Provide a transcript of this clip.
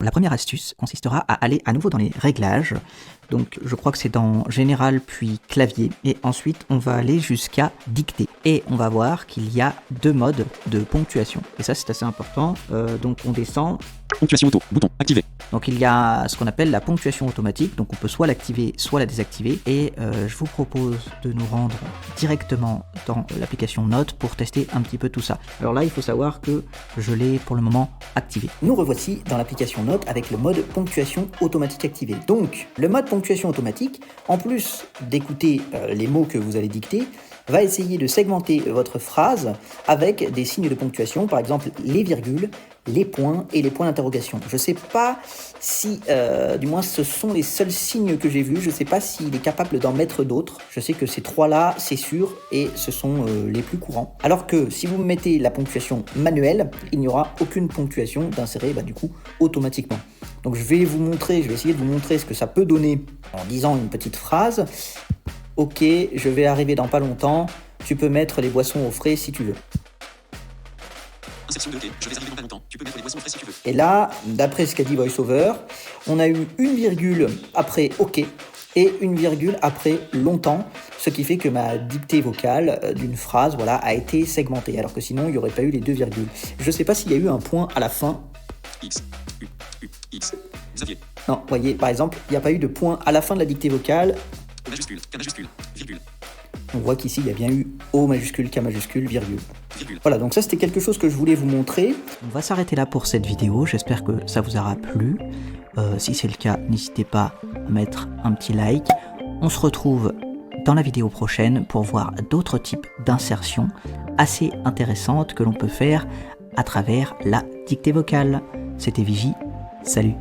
la première astuce consistera à aller à nouveau dans les réglages. Donc je crois que c'est dans Général puis Clavier. Et ensuite on va aller jusqu'à Dictée. Et on va voir qu'il y a deux modes de ponctuation. Et ça c'est assez important. Donc on descend. Ponctuation auto, bouton, activé. Donc il y a ce qu'on appelle la ponctuation automatique. Donc on peut soit l'activer, soit la désactiver. Et je vous propose de nous rendre directement dans l'application Notes pour tester un petit peu tout ça. Alors là il faut savoir que je l'ai pour le moment activé. Nous revoici dans l'application Notes avec le mode ponctuation automatique activé. Donc le mode ponctuation automatique, en plus d'écouter les mots que vous allez dicter, va essayer de segmenter votre phrase avec des signes de ponctuation, par exemple les virgules, les points et les points d'interrogation. Je ne sais pas si, du moins ce sont les seuls signes que j'ai vus, je ne sais pas s'il est capable d'en mettre d'autres. Je sais que ces trois-là, c'est sûr, et ce sont les plus courants. Alors que si vous mettez la ponctuation manuelle, il n'y aura aucune ponctuation d'insérer du coup automatiquement. Donc je vais essayer de vous montrer ce que ça peut donner en disant une petite phrase. Ok, je vais arriver dans pas longtemps, tu peux mettre les boissons au frais si tu veux. Insertion de OK, je vais arriver dans pas longtemps, tu peux mettre les boissons au frais si tu veux. Et là, d'après ce qu'a dit VoiceOver, on a eu une virgule après OK et une virgule après longtemps, ce qui fait que ma dictée vocale d'une phrase a été segmentée, alors que sinon il n'y aurait pas eu les deux virgules. Je ne sais pas s'il y a eu un point à la fin. X, U, X, Xavier. Non, vous voyez, par exemple, il n'y a pas eu de point à la fin de la dictée vocale. O majuscule, K majuscule, virgule. On voit qu'ici, il y a bien eu O majuscule, K majuscule, virgule. Virgule. Voilà, donc ça, c'était quelque chose que je voulais vous montrer. On va s'arrêter là pour cette vidéo. J'espère que ça vous aura plu. Si c'est le cas, n'hésitez pas à mettre un petit like. On se retrouve dans la vidéo prochaine pour voir d'autres types d'insertions assez intéressantes que l'on peut faire à travers la dictée vocale. C'était Vigie. Salut!